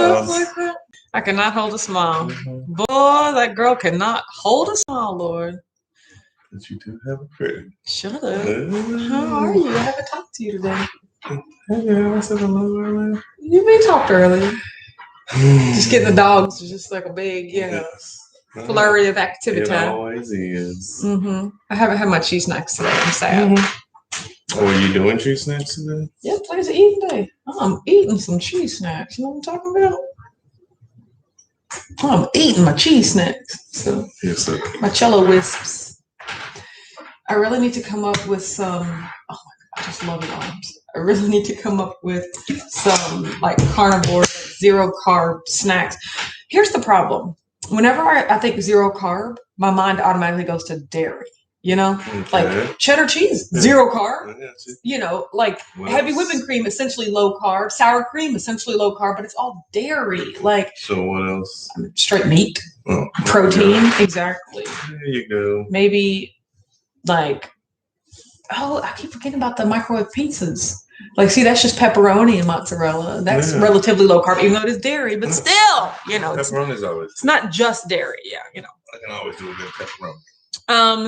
stuff like that. I cannot hold a smile. Boy, that girl cannot hold a smile, Lord. But you do have a pretty. Shut up. How are you? I haven't talked to you today. Hey, I said hello earlier. You may talk earlier. Just getting the dogs is just like a big, flurry of activity. It always is. Mm-hmm. I haven't had my cheese snacks today. I'm sad. Oh, are you doing cheese snacks today? Yeah, today's an eating day. I'm eating some cheese snacks. You know what I'm talking about? I'm eating my cheese snacks. So, yes, sir. My Cello Wisps. I really need to come up with some. Oh my God, I just love arms. I really need to come up with some like carnivore, zero carb snacks. Here's the problem. Whenever I think zero carb, my mind automatically goes to dairy. You know, like cheddar cheese, zero carb. You know, like heavy whipping cream, essentially low carb. Sour cream, essentially low carb, but it's all dairy. Like, so what else? Straight meat, protein, exactly. There you go. Maybe like, I keep forgetting about the microwave pizzas. Like, see, that's just pepperoni and mozzarella. That's relatively low carb, even though it is dairy, but still, pepperoni is always. It's not just dairy, I can always do a good pepperoni.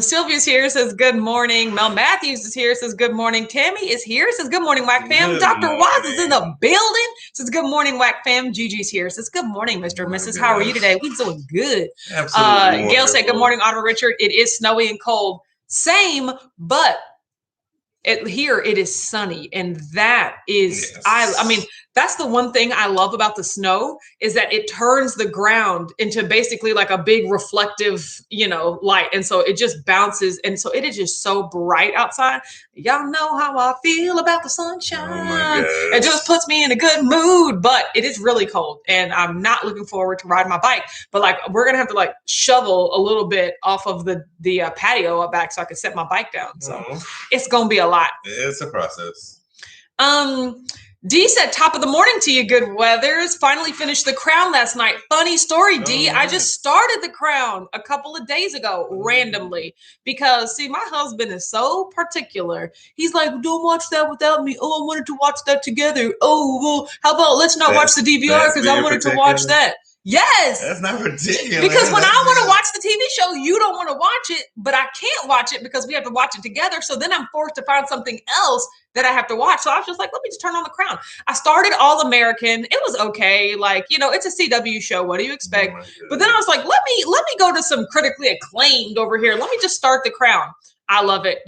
Sylvia's here, says good morning. Mel Matthews is here, says good morning. Tammy is here, says good morning, Whack Fam. Dr. Watts is in the building, says good morning, Whack Fam. Gigi's here, says good morning, Mr. and Mrs. How are you today? We doing good. Absolutely. Gail said good morning, Otto Richard. It is snowy and cold. Same, but here it is sunny, and that is I mean that's the one thing I love about the snow is that it turns the ground into basically like a big reflective light, and so it just bounces, and so it is just so bright outside. Y'all know how I feel about the sunshine. It just puts me in a good mood, but it is really cold, and I'm not looking forward to riding my bike. But like we're gonna have to like shovel a little bit off of the patio up back so I can set my bike down. So it's gonna be a lot. It's a process. D said, top of the morning to you, good weathers. Finally finished The Crown last night. Funny story, D. I just started The Crown a couple of days ago, randomly. Because, see, my husband is so particular. He's like, don't watch that without me. Oh, I wanted to watch that together. Oh, well, how about let's not watch the DVR because I wanted to watch that. Yes. That's not ridiculous. Because when I want to watch the TV show, you don't want to watch it, but I can't watch it because we have to watch it together. So then I'm forced to find something else that I have to watch. So I was just like, let me just turn on The Crown. I started All American. It was okay. Like, it's a CW show. What do you expect? But then I was like, let me go to some critically acclaimed over here. Let me just start The Crown. I love it.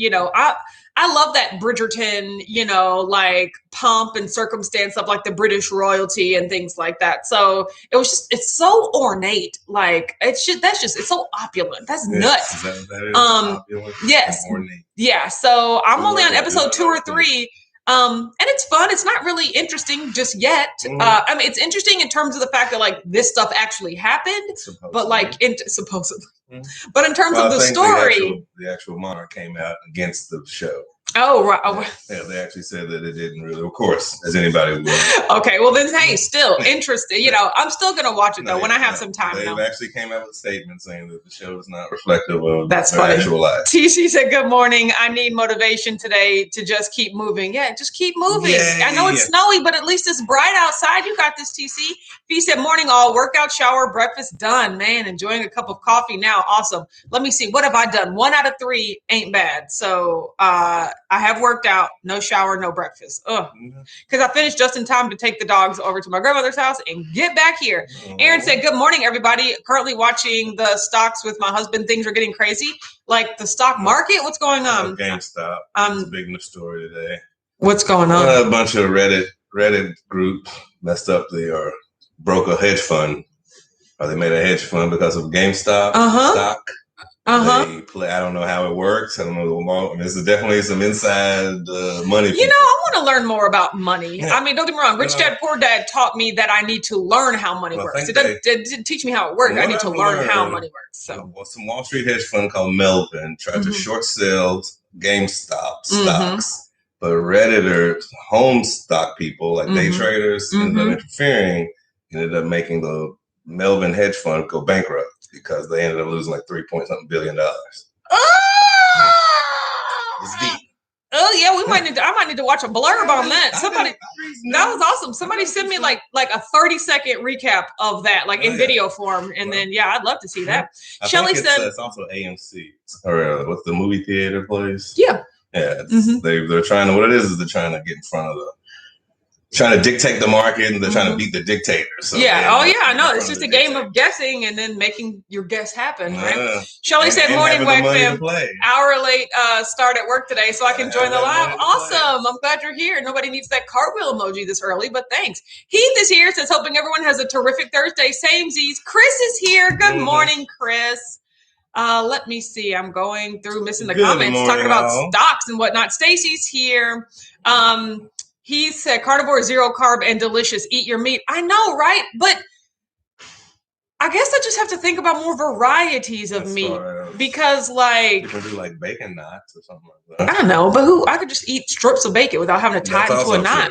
I love that Bridgerton, like pomp and circumstance of like the British royalty and things like that. So it's so ornate. Like it's so opulent. That's nuts. That is opulent. Yes. Ornate. Yeah. So I'm only on episode 2 or 3. And it's fun. It's not really interesting just yet. I mean, it's interesting in terms of the fact that like this stuff actually happened, but like supposedly. But in terms of the story, the actual monarch came out against the show. Oh, right. Oh. Yeah, they actually said that it didn't really, of course, as anybody would. Okay, well then, hey, still interesting. I'm still going to watch it, though, when I have some time. They actually came out with a statement saying that the show is not reflective of their actual life. TC said, good morning. I need motivation today to just keep moving. Yeah, just keep moving. Yay. I know it's snowy, but at least it's bright outside. You got this, TC. Fee said, morning all. Workout, shower, breakfast done. Man, enjoying a cup of coffee now. Awesome. Let me see. What have I done? 1 out of 3 ain't bad. So, I have worked out, no shower, no breakfast. Because I finished just in time to take the dogs over to my grandmother's house and get back here. Aaron said, good morning, everybody. Currently watching the stocks with my husband. Things are getting crazy. Like the stock market, what's going on? GameStop. It's a big news story today. What's going on? A bunch of Reddit groups messed up or broke a hedge fund. Or they made a hedge fund because of GameStop stock. I don't know how it works. I don't know. There's definitely some inside money. I want to learn more about money. Yeah. I mean, don't get me wrong. Rich Dad, Poor Dad taught me that I need to learn how money works. It didn't teach me how it works. I need to learn how money works. So, some Wall Street hedge fund called Melvin tried to short sell GameStop stocks, but Redditors, home stock people like day traders, ended up interfering. Ended up making the Melvin hedge fund go bankrupt. Because they ended up losing like $3 point something billion. Oh! It's deep. Oh yeah, I might need to watch a blurb on that. That was awesome. Somebody sent me like a 30-second recap of that, like in video form, and then I'd love to see that. Shelly said it's also AMC or what's the movie theater place? Yeah. Yeah, they're trying to. What it is they're trying to get in front of trying to dictate the market, and they're trying to beat the dictator. So I know. It's just a game of guessing and then making your guess happen, right? Shelly said, "Morning, Wack fam. Hour late start at work today, so I can join the live. Awesome. I'm glad you're here. Nobody needs that cartwheel emoji this early, but thanks. Heath is here. Says hoping everyone has a terrific Thursday. Samesies. Chris is here. Good morning, Chris. Let me see. I'm going through missing the comments, talking about stocks and whatnot. Stacy's here. He said carnivore, zero carb and delicious. Eat your meat. I know, right? But I guess I just have to think about more varieties of meat because, like, you can do like bacon knots or something like that. I don't know, but I could just eat strips of bacon without having to tie it into a knot.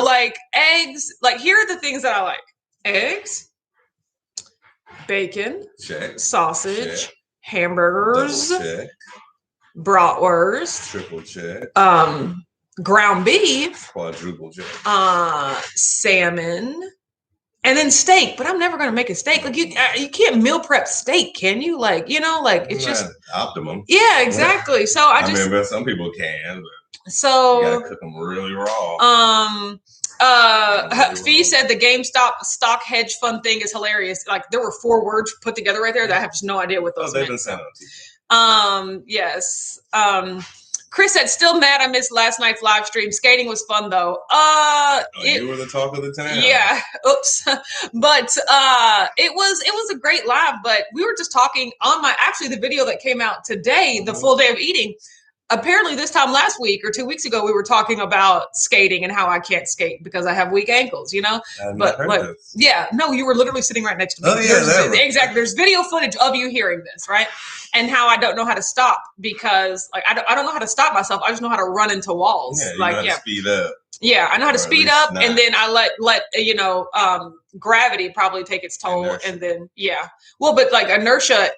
Like eggs. Like, here are the things that I like: eggs, bacon, sausage, hamburgers, bratwurst, triple check, ground beef, quadruple check, salmon, and then steak. But I'm never going to make a steak. Like, you can't meal prep steak, can you? Like, it's just optimum. Yeah, exactly. So I mean, some people can, but so you gotta cook them really raw. Fee said the GameStop stock hedge fund thing is hilarious. Like, there were 4 words put together right there that I have just no idea what those they've meant. Been sent Yes. Chris said, still mad I missed last night's live stream. Skating was fun though. You were the talk of the town. Yeah. Oops. But it was a great live, but we were just talking on the video that came out today, the full day of eating. Apparently this time last week or 2 weeks ago, we were talking about skating and how I can't skate because I have weak ankles, But you were literally sitting right next to me. Oh, yeah, exactly. There's video footage of you hearing this, right? And how I don't know how to stop because, like, I don't know how to stop myself. I just know how to run into walls. Yeah, you know how to speed up. Yeah, I know how to speed up, and then I let gravity probably take its toll, and then but like inertia,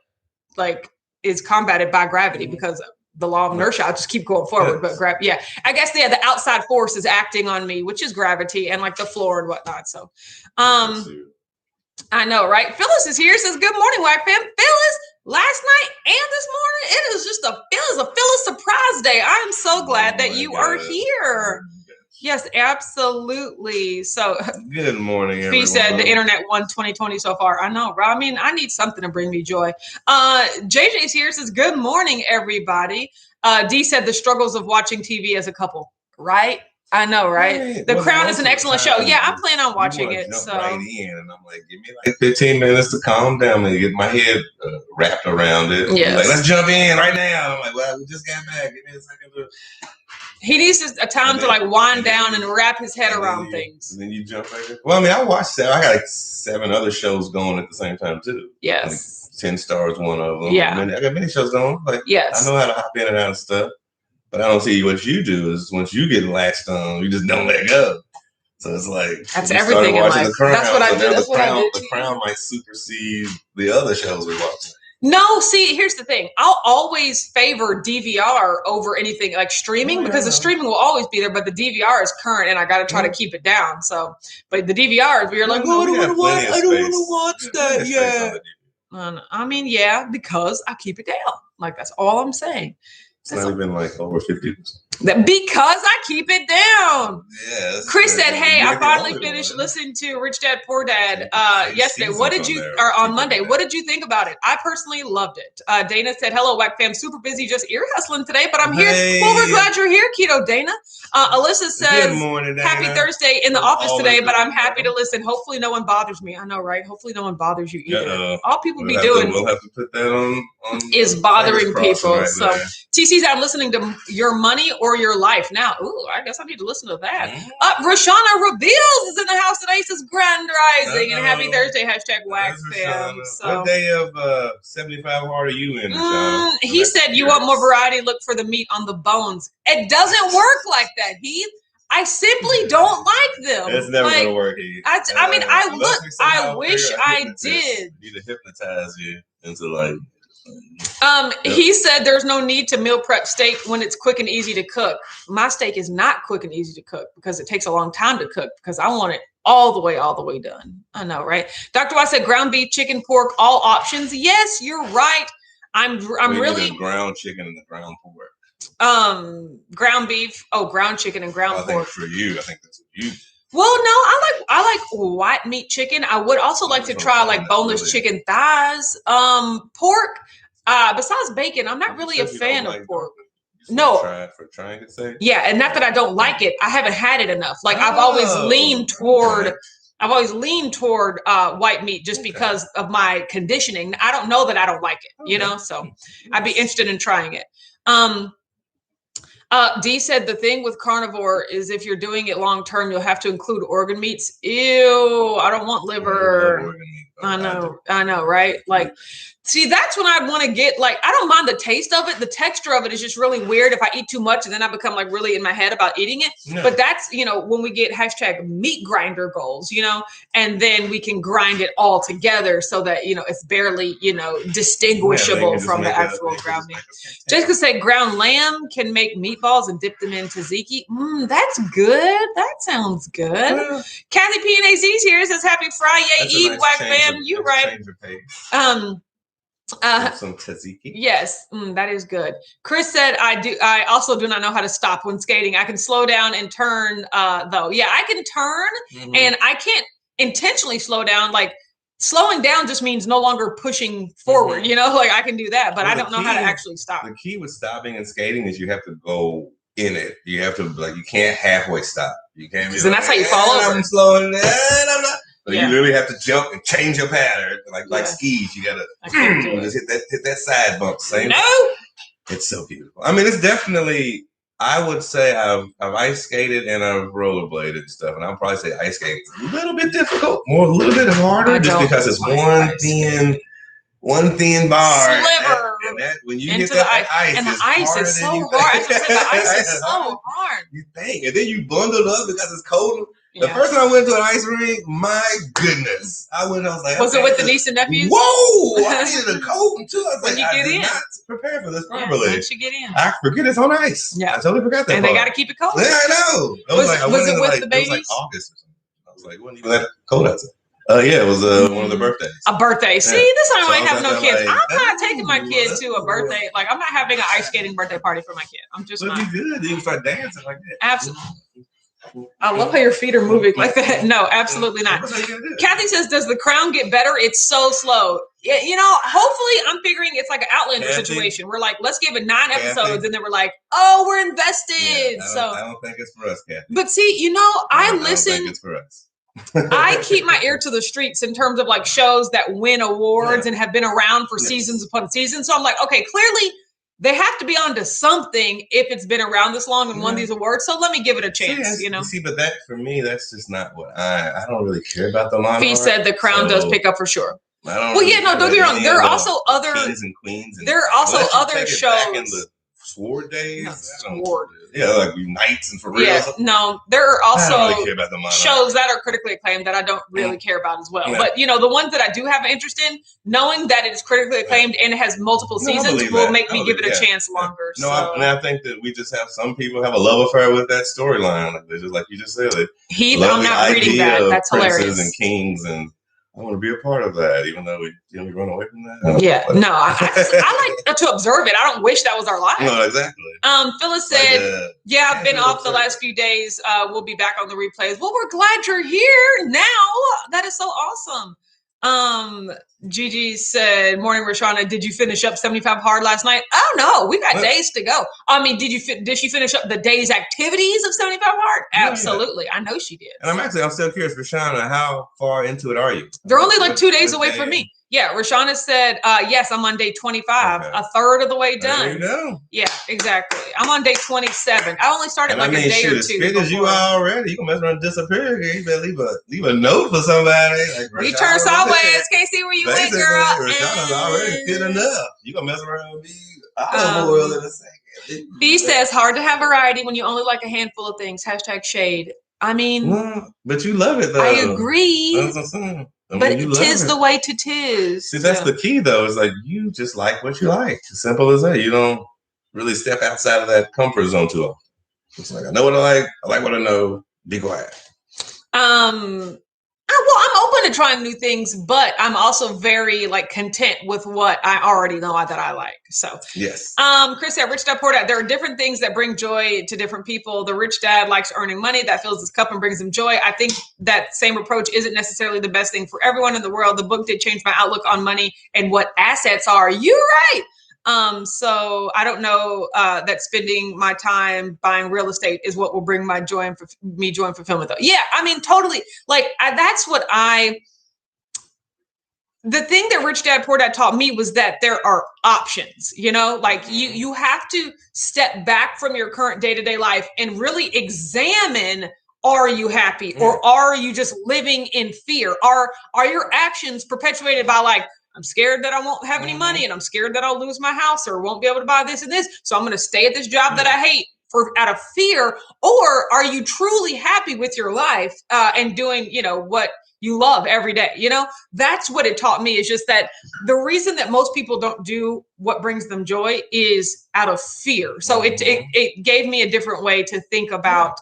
like, is combated by gravity because the law of inertia. I'll just keep going forward, but I guess the outside force is acting on me, which is gravity and like the floor and whatnot. So, I know, right? Phyllis is here. Says, good morning, Wack fam. Phyllis, last night and this morning, it is just a Phyllis surprise day. I am so glad that you are here. Yes, absolutely. So, good morning, everyone. He said the internet won 2020 so far. I know, bro. I mean, I need something to bring me joy. JJ's here. Says, good morning, everybody. D said the struggles of watching TV as a couple. Right? I know, right? The Crown is an excellent show. Yeah, I plan on watching it. So right in, and I'm like, give me like 15 minutes to calm down and get my head wrapped around it. Yes. Like, let's jump in right now. I'm like, well, we just got back. Give me a second to. He needs a time to like wind down and wrap his head around things. And then you jump back in. Well, I mean, I watched that. I got like 7 other shows going at the same time too. Yes. Like 10 Stars, one of them. Yeah. I got many shows going. Like, yes. I know how to hop in and out of stuff. But I don't see what you do is once you get latched on, you just don't let go. So it's like that's everything in life. That's what I do. That's what I do. The Crown might supersede the other shows we watch. No, see, here's the thing. I'll always favor DVR over anything like streaming because the streaming will always be there, but the DVR is current and I got to try to keep it down. So, but the DVR is, we're like, oh, I don't want to watch that. Yeah. I mean, because I keep it down. Like, that's all I'm saying. It's not even like over 50%. Because I keep it down. Yeah, Chris said, hey, I finally finished listening to Rich Dad Poor Dad yesterday. On Monday. What did you think about it? I personally loved it. Dana said, hello, Wack fam. Super busy, just ear hustling today, but I'm here. Well, we're glad you're here, Keto Dana. Alyssa says, good morning, Dana. Happy Thursday in the office today, but I'm happy to listen. Hopefully no one bothers me. I know, right? Hopefully no one bothers you either. All people we'll have to put that on is bothering people. Right so TC's I'm listening to Your Money or Your Life now. Ooh, I guess I need to listen to that. Rashana Reveals is in the house today. Says Grand Rising and Happy Thursday. #Wack fam. So, what day of 75 hard are you in? He said you want more variety. Look for the meat on the bones. It doesn't work like that, Heath. I simply don't like them. It's never gonna work, Heath. I wish I did. Need to hypnotize you into like He said there's no need to meal prep steak when it's quick and easy to cook. My steak is not quick and easy to cook because it takes a long time to cook because I want it all the way done. I know, right? Dr. White said ground beef, chicken, pork, all options. Yes, you're right. I'm really ground chicken and the ground pork. Ground beef. Oh, ground chicken and ground pork. For you, I think that's what you. Well, no, I like white meat chicken. I would also like to try like boneless chicken thighs. Pork. Besides bacon, I'm not really a fan of pork. No. For trying to say. Yeah, and not that I don't like it. I haven't had it enough. Like I've always leaned toward white meat just because of my conditioning. I don't know that I don't like it, you know. So I'd be interested in trying it. D said the thing with carnivore is if you're doing it long term, you'll have to include organ meats. Ew, I don't want liver. I know, right? Like, see, that's when I'd want to get like, I don't mind the taste of it. The texture of it is just really weird if I eat too much and then I become like really in my head about eating it. No. But that's, when we get #meat grinder goals, and then we can grind it all together so that, it's barely, distinguishable from the actual ground meat. Jessica said ground lamb can make meatballs and dip them in tzatziki. That's good. That sounds good. Yeah. Kathy P&AZ's here says happy Friday Eve, nice Whack Bam. You right. Some tzatziki. Yes, that is good. Chris said, I also do not know how to stop when skating. I can slow down and turn, though. Yeah, I can turn and I can't intentionally slow down. Like slowing down just means no longer pushing forward, like I can do that, but I don't know how to actually stop. The key with stopping and skating is you have to go in it. You have to, you can't halfway stop. You can't be and that's how you fall over. I'm slowing down. I'm not. So you literally have to jump and change your pattern, like skis. You gotta just hit that side bump. Same. No, it's so beautiful. I mean, it's definitely. I would say I've ice skated and I've rollerbladed and stuff, and I'll probably say ice skating a little bit difficult, a little bit harder, just because it's one thin bar. Sliver. And that, when you hit that ice, and the ice is so hard. The ice is so hard. You think, and then you bundled up because it's cold. The first time I went to an ice rink, my goodness. I was like, was it with the niece and nephews? Whoa! I needed a coat too. I was when like, I did not prepare for this properly. Once you get in. I forget it's on ice. Yeah. I totally forgot that. And they got to keep it cold. Yeah, I know. Was it with the babies? It was like August or something. I was like, it wasn't even that cold outside. Yeah, it was one of the birthdays. A birthday. See, this time I ain't have no kids. I'm not taking my kid to a birthday. Like, I'm not having an ice skating birthday party for my kid. I'm just not. It'd be good. You can start dancing like that. Absolutely. I love how your feet are moving like that. No, absolutely not. Kathy says, does the crown get better? It's so slow. Yeah, hopefully I'm figuring it's like an Outlander situation. We're like, let's give it 9 episodes. And then we're like, oh, we're invested. I don't think it's for us, Kathy. But see, I listen. I don't think it's for us. I keep my ear to the streets in terms of like shows that win awards and have been around for seasons upon seasons. So I'm like, okay, clearly they have to be onto something if it's been around this long and won these awards. So let me give it a chance, See, but that for me, that's just not what I don't really care about the line. Fee said the crown does pick up for sure. Don't don't get me wrong. There are also other kings and queens. There are also other shows. Back in the sword days. Like Knights and for real. Yeah, no, there are also really care about the shows that are critically acclaimed that I don't really care about as well. Yeah. But the ones that I do have an interest in, knowing that it is critically acclaimed and it has multiple seasons, will make me give it a chance longer. No, I think that we just have some people have a love affair with that storyline. Like they're just like you just said. Heath, I'm not reading that. That's hilarious. And kings and. I want to be a part of that, even though we run away from that. I like to observe it. I don't wish that was our life. No, exactly. Phyllis said, I've been off the last few days. We'll be back on the replays. Well, we're glad you're here now. That is so awesome. Gigi said, morning, Rashana, did you finish up 75 hard last night? Oh, no, we got days to go. I mean, did she finish up the day's activities of 75 hard? Absolutely. Yeah. I know she did. And I'm still curious, Rashana, how far into it are you? They're only like 2 days away from me. Yeah, Rashana said, yes, I'm on day 25, a third of the way done. There you go. Yeah, exactly. I'm on day 27. I only started a day or two. As fit as you are already, you can mess around and disappear. You better leave a note for somebody. Like you turn sideways, can't see where you went, girl. Rashana's already fit enough. You can mess around and be olive oil in a second. B says, hard to have variety when you only like a handful of things. #shade. I mean, but you love it though. I agree. That's what I'm saying. But tis the way to tis. See, that's the key, though. Is like you just like what you like. Simple as that. You don't really step outside of that comfort zone too often. It's like I know what I like. I like what I know. Be quiet. Well, I'm open to trying new things, but I'm also very like content with what I already know that I like. So yes. Chris said, "Rich Dad Poor Dad. There are different things that bring joy to different people. The rich dad likes earning money that fills his cup and brings him joy. I think that same approach isn't necessarily the best thing for everyone in the world. The book did change my outlook on money and what assets are. You're right. So I don't know that spending my time buying real estate is what will bring my joy and joy and fulfillment, though. Yeah, I mean, totally. Like that's what the thing that Rich Dad Poor Dad taught me was that there are options, like you have to step back from your current day-to-day life and really examine, are you happy or are you just living in fear? Are your actions perpetuated by like, I'm scared that I won't have any money and I'm scared that I'll lose my house or won't be able to buy this and this. So I'm going to stay at this job that I hate out of fear. Or are you truly happy with your life and doing, what you love every day? That's what it taught me, is just that the reason that most people don't do what brings them joy is out of fear. So it gave me a different way to think about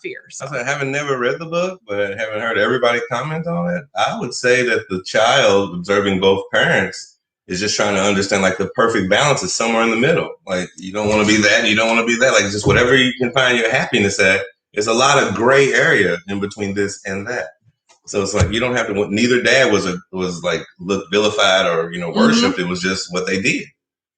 fear. So. I haven't never read the book, but haven't heard everybody comment on it. I would say that the child observing both parents is just trying to understand like the perfect balance is somewhere in the middle. Like you don't want to be that, and you don't want to be that. Like just whatever you can find your happiness at. There's a lot of gray area in between this and that. So it's like you don't have to. Neither dad was like looked vilified or worshipped. It was just what they did.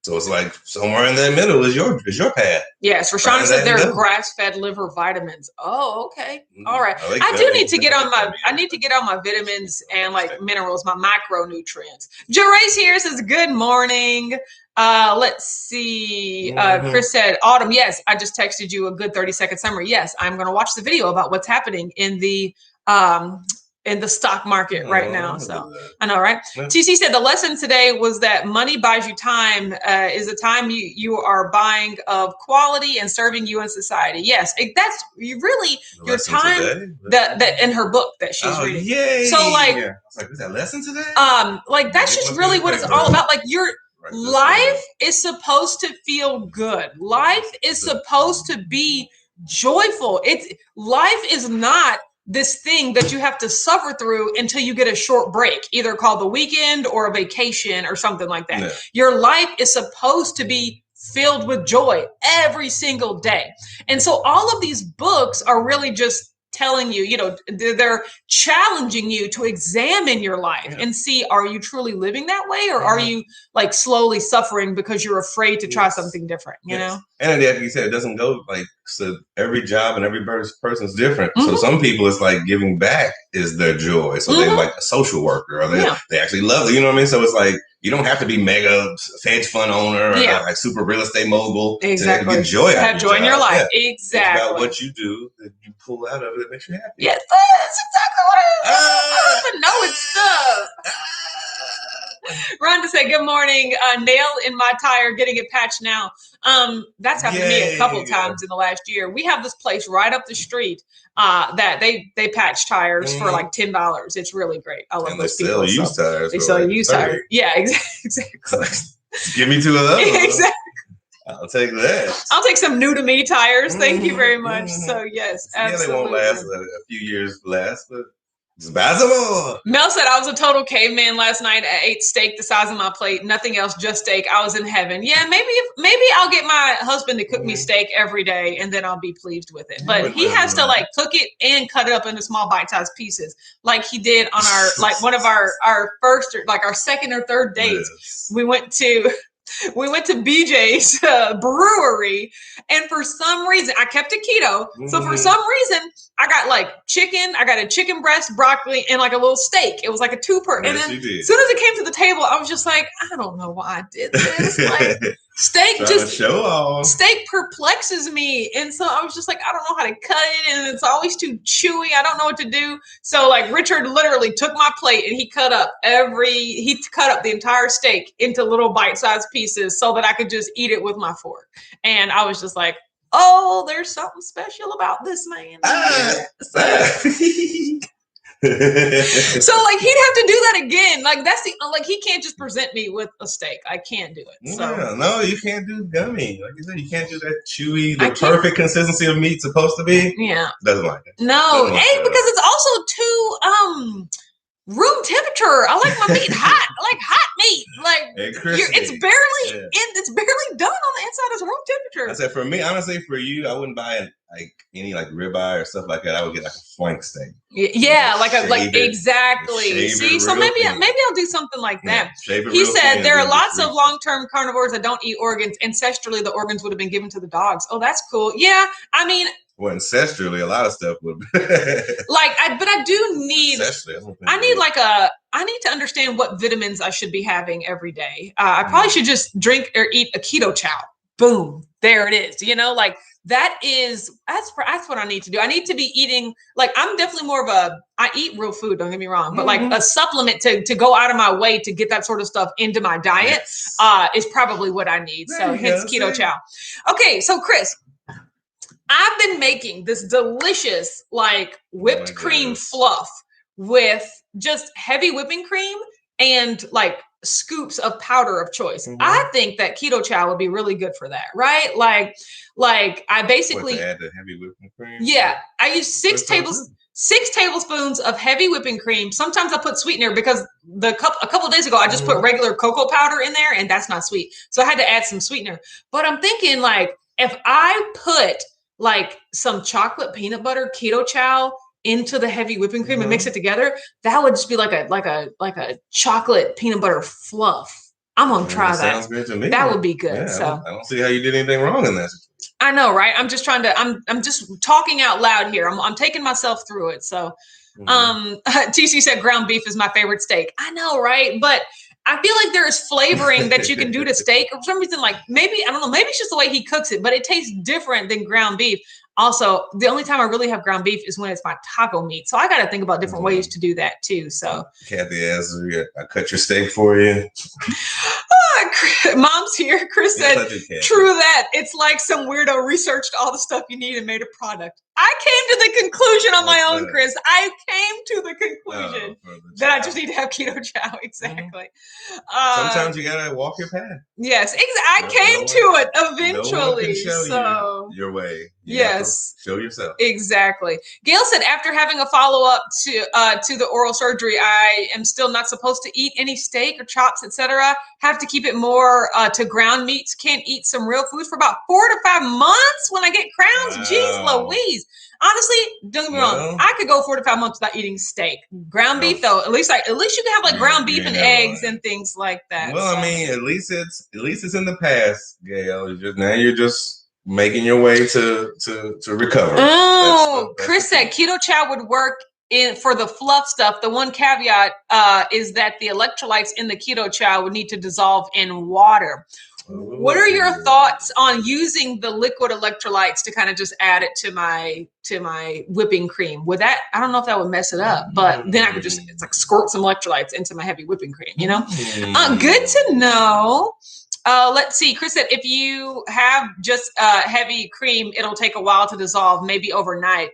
So it's like somewhere in that middle is your path. Yes, Rashawn said there are grass-fed liver vitamins. Oh, okay, all right. I do need to get on my. I need to get on my vitamins and like minerals, my micronutrients. Jerace here says good morning. Let's see. Chris said autumn. Yes, I just texted you a good 30-second summary. Yes, I'm going to watch the video about what's happening in the stock market right now. So I know, right? TC said the lesson today was that money buys you time, is the time you are buying of quality and serving you in society. Yes, that's really your time that in her book that she's reading. Yay. So like, I was like, is that lesson today? Like that's just really what it's all about. Like your life is supposed to feel good. Life is supposed to be joyful. Life is not this thing that you have to suffer through until you get a short break, either called the weekend or a vacation or something like that. Yeah. Your life is supposed to be filled with joy every single day. And so all of these books are really just telling you, they're challenging you to examine your life and see, are you truly living that way? Or are you like slowly suffering because you're afraid to try something different, you know? And like you said, it doesn't go like, so every job and every person's different. So some people, it's like giving back is their joy. So they're like a social worker or they actually love it. You know what I mean? So it's like, you don't have to be mega hedge fund owner or like super real estate mogul to get joy out of have joy in your life. Yeah. Exactly. It's about what you do that you pull out of it that makes you happy. Yes, that's exactly what I don't even know it's stuff. Rhonda said, good morning. Nail in my tire, getting it patched now. That's happened to me a couple times in the last year. We have this place right up the street that they patch tires for like $10. It's really great. I love those people. They sell used tires. They sell used tires. Yeah, exactly. Give me two of those. Exactly. I'll take that. I'll take some new to me tires. Thank you very much. So yes, absolutely. Yeah, they won't last a few years last, but it's possible. Mel said, I was a total caveman last night. I ate steak the size of my plate. Nothing else, just steak. I was in heaven. Yeah, maybe I'll get my husband to cook me steak every day and then I'll be pleased with it. But he has to like cook it and cut it up into small bite-sized pieces like he did on our like one of our first or like our second or third dates. Yes. We went to BJ's brewery, and for some reason, I kept it keto. So for some reason, I got like chicken. I got a chicken breast, broccoli, and like a little steak. It was like a two-per. And then as soon as it came to the table, I was just like, I don't know why I did this. Like steak steak perplexes me, and so I was just like, I don't know how to cut it, and it's always too chewy. I don't know what to do. So like Richard literally took my plate and he cut up the entire steak into little bite-sized pieces so that I could just eat it with my fork. And I was just like, oh, there's something special about this man. So like he'd have to do that again. Like that's the like he can't just present me with a steak. I can't do it. So yeah, no, you can't do gummy. Like you said, you can't do that chewy, the perfect consistency of meat supposed to be. Yeah, doesn't like it. No, because it's also too room temperature. I like my meat hot. I like hot meat. Like it's barely done on the inside. It's room temperature. I said for me, honestly, for you, I wouldn't buy like any like ribeye or stuff like that. I would get like a flank steak. Yeah, exactly. See, so maybe I'll do something like that. He said there are lots of long-term carnivores that don't eat organs. Ancestrally, the organs would have been given to the dogs. Oh, that's cool. Yeah, I mean. Well, ancestrally, a lot of stuff would be. But I do need. I need to understand what vitamins I should be having every day. I probably should just drink or eat a keto chow. Boom, there it is. You know, like that's what I need to do. I need to be eating. Like I'm definitely more of I eat real food. Don't get me wrong, but like a supplement to go out of my way to get that sort of stuff into my diet is probably what I need. So hence keto chow. Okay, so Chris. I've been making this delicious like whipped cream fluff with just heavy whipping cream and like scoops of powder of choice. I think that keto chow would be really good for that, right? Like I basically add the heavy whipping cream. Yeah, I use 6 tablespoons of heavy whipping cream. Sometimes I put sweetener because a couple of days ago I just put regular cocoa powder in there and that's not sweet. So I had to add some sweetener. But I'm thinking like if I put like some chocolate peanut butter keto chow into the heavy whipping cream and mix it together, that would just be like a chocolate peanut butter fluff. I'm gonna try that. Sounds good to me. That would be good. Yeah, so I don't see how you did anything wrong in that. I know, right? I'm just trying to. I'm just talking out loud here. I'm taking myself through it. So, TC said ground beef is my favorite steak. I know, right? But I feel like there is flavoring that you can do to steak. For some reason, like maybe, I don't know, maybe it's just the way he cooks it, but it tastes different than ground beef. Also, the only time I really have ground beef is when it's my taco meat. So I got to think about different ways to do that too. So Kathy asked, I cut your steak for you. Mom's here. Chris said, true that. It's like some weirdo researched all the stuff you need and made a product. I came to the conclusion on my own, Chris. I came to the conclusion that I just need to have keto chow. Exactly. Sometimes you got to walk your path. Yes, I came to it eventually. No one can show you your way. Yes. Show yourself. Exactly. Gail said, after having a follow-up to the oral surgery, I am still not supposed to eat any steak or chops, etc. Have to keep it more to ground meats. Can't eat some real foods for about 4 to 5 months when I get crowns. Wow. Jeez Louise. Honestly, don't get me wrong. I could go 4 to 5 months without eating steak. Ground beef, though, at least you can have like ground beef and eggs and things like that. Well, so. I mean, at least it's in the past, Gail. Now you're just making your way to recover. Oh, Chris said keto chow would work for the fluff stuff. The one caveat is that the electrolytes in the keto chow would need to dissolve in water. What are your thoughts on using the liquid electrolytes to kind of just add it to my whipping cream? Would that, I don't know if that would mess it up, but then I could just, it's like squirt some electrolytes into my heavy whipping cream, you know? Good to know. Let's see. Chris said, if you have just heavy cream, it'll take a while to dissolve, maybe overnight.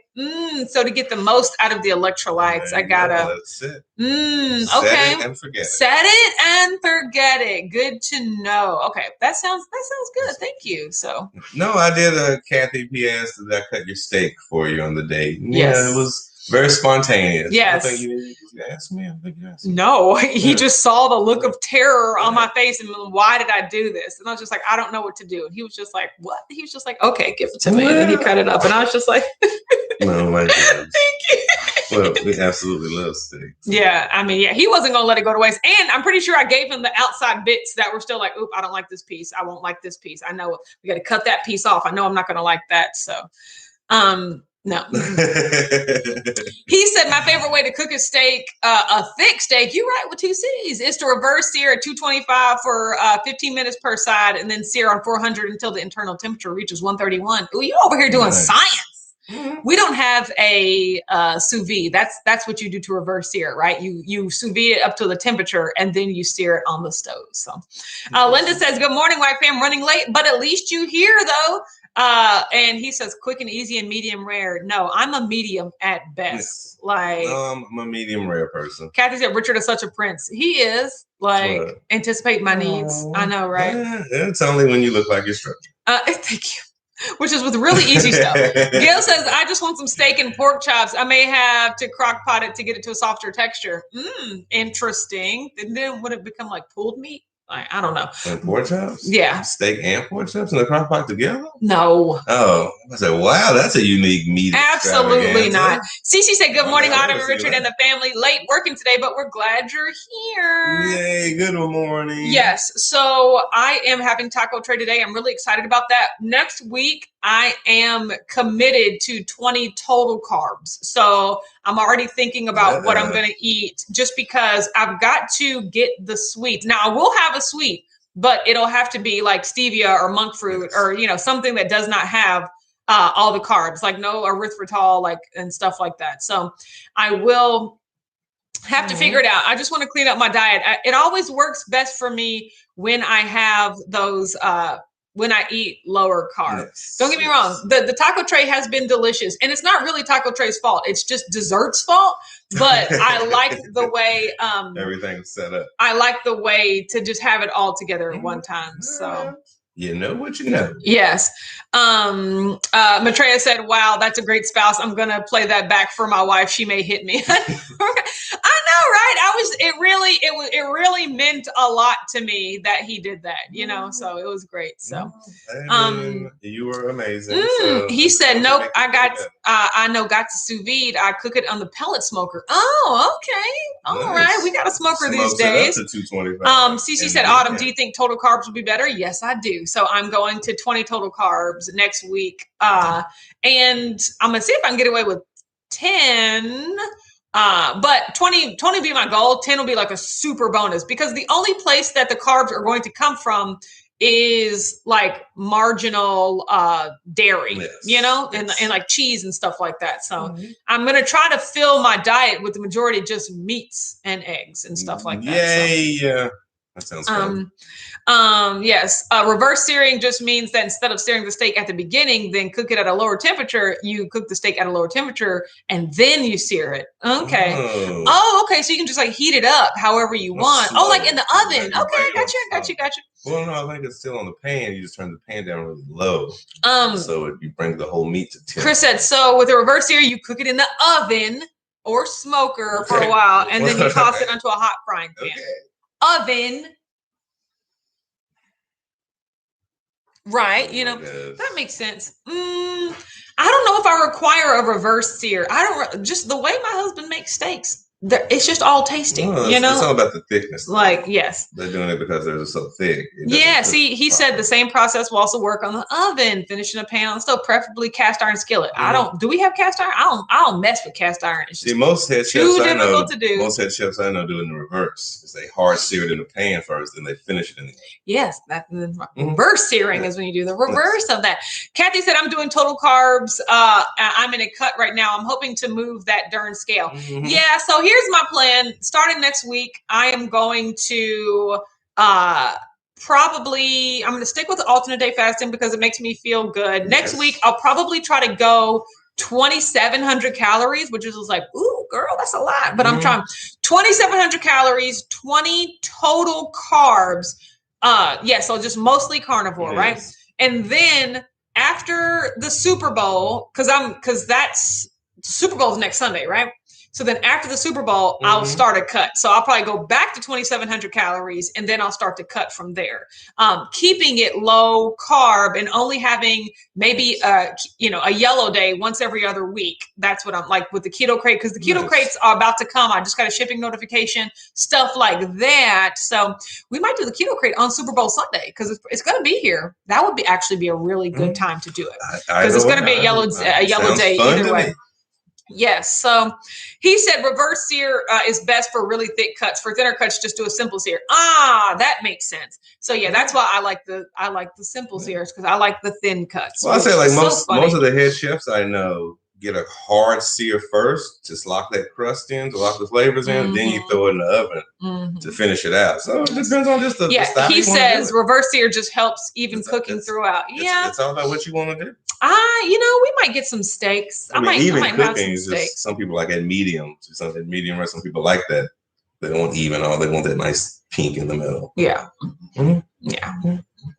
So to get the most out of the electrolytes, I gotta. That's it. Okay. Set it and forget it. Set it and forget it. Good to know. Okay, that sounds good. Thank you. So. No, I did. Kathy P.S. Did I cut your steak for you on the date? Yes. Yeah, it was very spontaneous. Yes. I think you asked me. I think you asked me. No, he just saw the look of terror on my face and why did I do this? And I was just like, I don't know what to do. And he was just like, what? He was just like, okay, give it to me. And then he cut it up. And I was just like, oh my God. Thank you. Well, we absolutely love steak. So. Yeah, I mean, he wasn't going to let it go to waste. And I'm pretty sure I gave him the outside bits that were still like, oop, I don't like this piece. I won't like this piece. I know we got to cut that piece off. I know I'm not going to like that. So, no. He said, my favorite way to cook a steak, a thick steak, you're right, with 2 C's, is to reverse sear at 225 for 15 minutes per side and then sear on 400 until the internal temperature reaches 131. Ooh, you over here doing science. We don't have a sous vide. That's what you do to reverse sear, right? You sous vide it up to the temperature and then you sear it on the stove. So Linda says, good morning, wife. I'm running late, but at least you here though. And he says, quick and easy and medium rare. No, I'm a medium at best. Like, I'm a medium rare person. Kathy said, Richard is such a prince. He is. Like, anticipate my needs. I know, right? It's only when you look like you're structured. Thank you. Which is with really easy stuff. Gail says, I just want some steak and pork chops. I may have to crock pot it to get it to a softer texture. Interesting. And then would it become like pulled meat? I don't know. And pork chops? Yeah. Steak and pork chops in the crock pot together? No. Oh, I said, wow, that's a unique meat. Absolutely not. Cece said, good morning, Autumn and Richard and the family. Late working today, but we're glad you're here. Yay, good morning. Yes. So I am having taco tray today. I'm really excited about that. Next week, I am committed to 20 total carbs. So I'm already thinking about what I'm going to eat just because I've got to get the sweets. Now I will have a sweet, but it'll have to be like stevia or monk fruit or, something that does not have all the carbs, like no erythritol, like, and stuff like that. So I will have to figure it out. I just want to clean up my diet. It always works best for me when I have those, when I eat lower carbs. Yes. Don't get me wrong. The taco tray has been delicious and it's not really taco tray's fault. It's just dessert's fault. But I like the way everything's set up. I like the way to just have it all together at one time. So you know what you know. Yes. Maitreya said, wow, that's a great spouse. I'm going to play that back for my wife. She may hit me. I know, right? It really meant a lot to me that he did that, so it was great. So, you were amazing. He said, nope, got to sous vide. I cook it on the pellet smoker. Oh, okay. All right. We got a smoker these days. Up to 225. Cece said, Autumn, do you think total carbs would be better? Yes, I do. So I'm going to 20 total carbs next week. And I'm going to see if I can get away with 10. But 20 will be my goal. 10 will be like a super bonus because the only place that the carbs are going to come from is like marginal dairy, and like cheese and stuff like that. So I'm going to try to fill my diet with the majority just meats and eggs and stuff like that. Yay. So. That sounds fun. Yes. Reverse searing just means that instead of searing the steak at the beginning, then cook it at a lower temperature, you cook the steak at a lower temperature and then you sear it. Okay. Oh, okay. So you can just like heat it up however you want. Oh, like in the oven. Okay. Gotcha. Well, no, I think it's still on the pan. You just turn the pan down really low. So you bring the whole meat to temp. Chris said, so with a reverse sear, you cook it in the oven or smoker for a while and then you toss it onto a hot frying pan. Okay. Oven, right? That makes sense. I don't know if I require a reverse sear. Just the way my husband makes steaks. It's just all tasty, It's all about the thickness. Like, yes. They're doing it because they're so thick. Yeah, see, he said the same process will also work on the oven, finishing a pan on stove, preferably cast iron skillet. Do we have cast iron? I don't mess with cast iron. It's just most head too chefs difficult to do. Most head chefs I know do it in the reverse. Is they hard sear it in the pan first, then they finish it in the oven. Yes, reverse searing is when you do the reverse of that. Kathy said, I'm doing total carbs. I'm in a cut right now. I'm hoping to move that darn scale. Yeah, so here's my plan. Starting next week, I am going to I'm going to stick with alternate day fasting because it makes me feel good. Yes. Next week, I'll probably try to go 2,700 calories, which is like, ooh, girl, that's a lot. But I'm trying 2,700 calories, 20 total carbs. So just mostly carnivore, right? And then after the Super Bowl, because that's Super Bowl is next Sunday, right? So then after the Super Bowl, I'll start a cut. So I'll probably go back to 2,700 calories and then I'll start to cut from there. Keeping it low carb and only having maybe, a yellow day once every other week. That's what I'm like with the keto crate because the keto crates are about to come. I just got a shipping notification, stuff like that. So we might do the keto crate on Super Bowl Sunday because it's going to be here. That would actually be a really good time to do it because it's going to be a yellow day either way. Yes. So he said reverse sear is best for really thick cuts. For thinner cuts, just do a simple sear. That makes sense. So yeah, that's why I like the simple sears, because I like the thin cuts. Well, I say like most of the head chefs I know get a hard sear first, just lock that crust in, to lock the flavors in, then you throw it in the oven to finish it out. So it depends on just the style. He says reverse sear just helps even cooking throughout. It's all about what you want to do. We might get some steaks. I might have some steaks. Some people like at medium, medium rare. Some people like that. They don't want even all. They want that nice pink in the middle. Yeah. Yeah.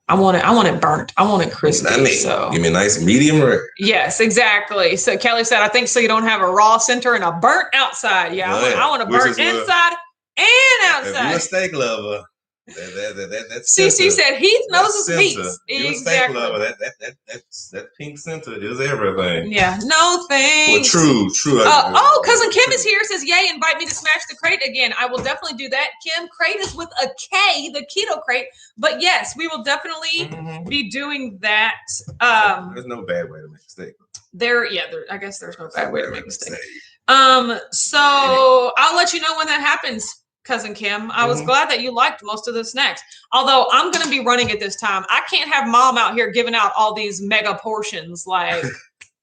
I want it burnt. I want it crispy. So give me a nice medium rare. Yes, exactly. So Kelly said, I think so you don't have a raw center and a burnt outside. Yeah, I want a burnt inside and outside. If you're a steak lover, that's CC said Heath knows his meats. Exactly. Lover, that pink center is everything. Yeah. No thanks. Well, true. Cousin Kim is here. Says, yay, invite me to smash the crate again. I will definitely do that. Kim, crate is with a K, the keto crate. But yes, we will definitely be doing that. There's no bad way to make a steak. I guess there's no bad way to make a steak. So I'll let you know when that happens. Cousin Kim, I was glad that you liked most of the snacks. Although I'm going to be running it this time. I can't have mom out here giving out all these mega portions. Like,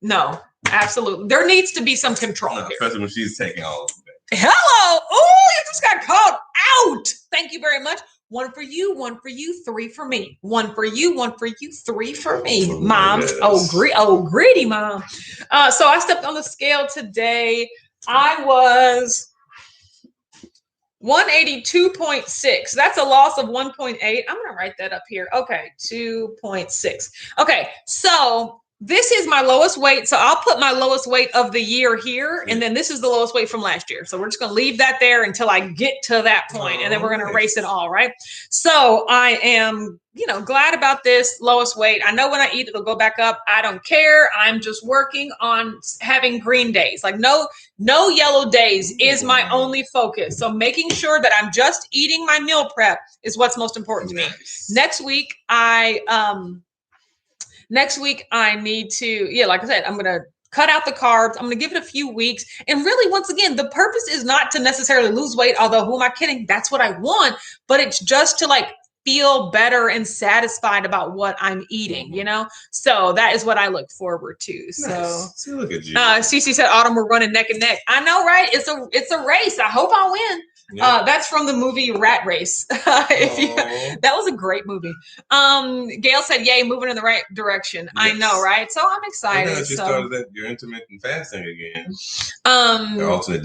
no, absolutely. There needs to be some control here. Especially when she's taking all of it. Hello. Oh, you just got called out. Thank you very much. 1 for you, 1 for you, 3 for me. 1 for you, 1 for you, 3 for me. Mom. Yes. Greedy mom. So I stepped on the scale today. I was 182.6. That's a loss of 1.8. I'm going to write that up here. Okay, 2.6. Okay, so this is my lowest weight. So I'll put my lowest weight of the year here. And then this is the lowest weight from last year. So we're just going to leave that there until I get to that point. And then we're going to erase it all, right? So I am, glad about this lowest weight. I know when I eat, it'll go back up. I don't care. I'm just working on having green days. Like no yellow days is my only focus. So making sure that I'm just eating my meal prep is what's most important to me. Next week, I need to, like I said, I'm going to cut out the carbs. I'm going to give it a few weeks. And really, once again, the purpose is not to necessarily lose weight, although who am I kidding? That's what I want. But it's just to feel better and satisfied about what I'm eating, So that is what I look forward to. So nice. Look at you. Cece said, Autumn, we're running neck and neck. I know, right? It's a race. I hope I win. Yeah. That's from the movie Rat Race. That was a great movie. Gail said, yay, moving in the right direction. Yes. I know, right? So I'm excited. You started your intermittent fasting again. Alternate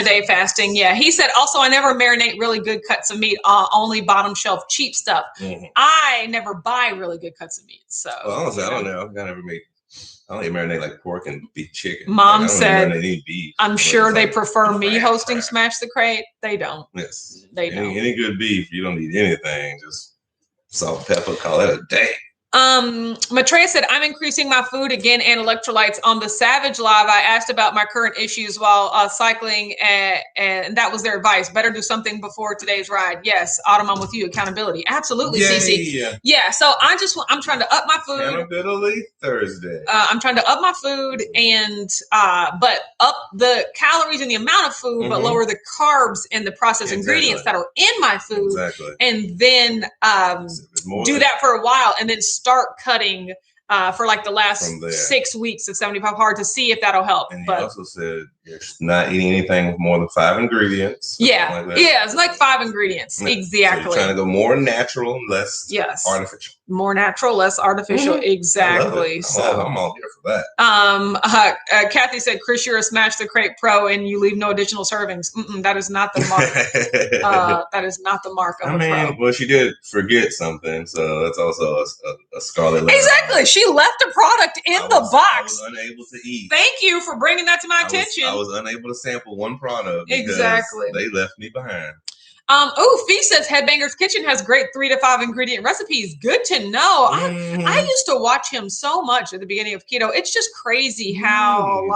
day fasting. Yeah. He said, also, I never marinate really good cuts of meat, only bottom shelf cheap stuff. I never buy really good cuts of meat. So honestly, I don't know. I don't even marinate like pork and beef chicken. Mom said, I'm sure they prefer me hosting Smash the Crate. They don't. Yes. They don't. Any good beef, you don't need anything. Just salt, pepper, call it a day. Matreya said, I'm increasing my food again and electrolytes. On the Savage Live, I asked about my current issues while cycling, and that was their advice. Better do something before today's ride. Yes, Autumn, I'm with you. Accountability. Absolutely, Cece. Yeah, so I'm trying to up my food. Accountability Thursday. I'm trying to up my food and but up the calories and the amount of food, but lower the carbs and the processed ingredients that are in my food. Exactly. And then do that for a while and then start cutting for the last 6 weeks of 75 hard to see if that'll help. And he also said you're not eating anything with more than 5 ingredients. Yeah. It's like 5 ingredients. Yeah. Exactly. So you're trying to go more natural, less artificial. More natural, less artificial. Exactly. So I'm all here for that. Kathy said, Chris, you're a Smash the Crate pro and you leave no additional servings. That is not the mark. That is not the mark of a pro. Well, she did forget something, so that's also a scarlet letter. Exactly. She left a product in the box. I was unable to eat. Thank you for bringing that to my attention. I was unable to sample one product because they left me behind. Fee says Headbanger's Kitchen has great 3 to 5 ingredient recipes. Good to know. I used to watch him so much at the beginning of keto. It's just crazy how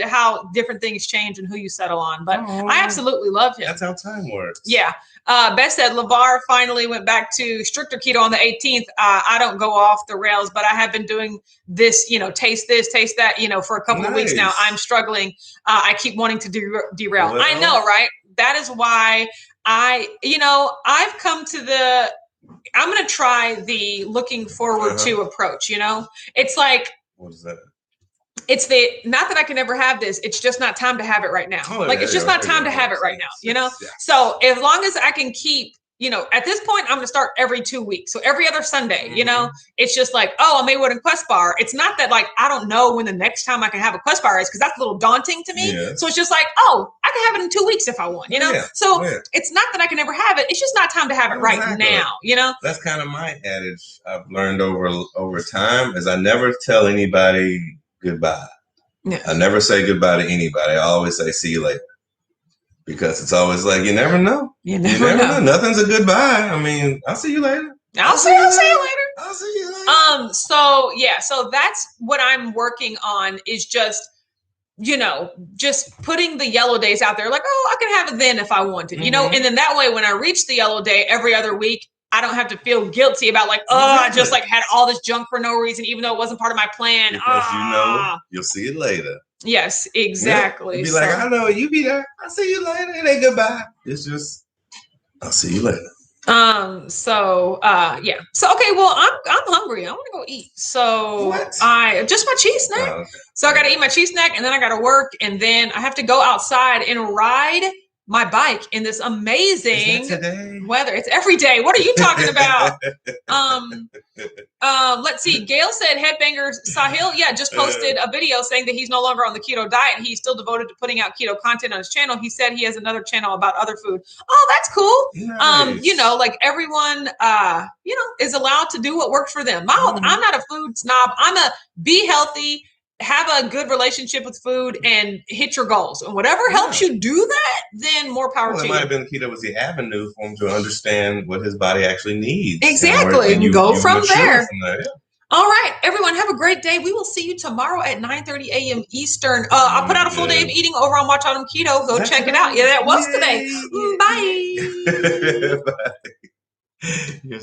how different things change and who you settle on. But I absolutely love him. That's how time works. Yeah. Beth said LeVar finally went back to stricter keto on the 18th. I don't go off the rails, but I have been doing this, taste this, taste that, for a couple of weeks now. I'm struggling. I keep wanting to derail. Well, I know, right? That is why I've come to I'm going to try the looking forward to approach, It's like, what is that? It's not that I can never have this. It's just not time to have it right now. It's just not time to have it right now, Yeah. So as long as I can keep, at this point, I'm going to start every 2 weeks. So every other Sunday, it's just like, I'm able to Quest bar. It's not that I don't know when the next time I can have a Quest bar is, because that's a little daunting to me. Yeah. So it's just like, I can have it in 2 weeks if I want, So it's not that I can never have it. It's just not time to have it right now, That's kind of my adage I've learned over time is I never tell anybody goodbye. Yeah. I never say goodbye to anybody. I always say see you later. Because it's always like, you never know. You never know. Nothing's a goodbye. I mean, I'll see you later. I'll see you later. I'll see you later. So that's what I'm working on is just, just putting the yellow days out there. Like, I can have it then if I want to, and then that way, when I reach the yellow day every other week, I don't have to feel guilty about I just had all this junk for no reason, even though it wasn't part of my plan. Because you'll see it later. Yes, exactly. Yeah. Be like, I know you be there. I'll see you later. It ain't goodbye. It's just, I'll see you later. Yeah. So okay. Well, I'm hungry. I want to go eat. So just my cheese snack. Oh, okay. So I got to eat my cheese snack, and then I got to work, and then I have to go outside and ride my bike in this amazing weather. It's every day. What are you talking about? Let's see. Gail said Headbangers Sahil, just posted a video saying that he's no longer on the keto diet. He's still devoted to putting out keto content on his channel. He said he has another channel about other food. Oh, that's cool. Nice. Everyone, is allowed to do what works for them. I'm not a food snob. I'm a be healthy, have a good relationship with food, and hit your goals. And whatever helps you do that, then more power to you. It might have been keto was the avenue for him to understand what his body actually needs. Exactly. And go from there. All right, everyone, have a great day. We will see you tomorrow at 9:30 a.m. Eastern. I'll put out a full day of eating over on Watch Autumn Keto. Go check it out. Yeah, that was today. Bye. Bye.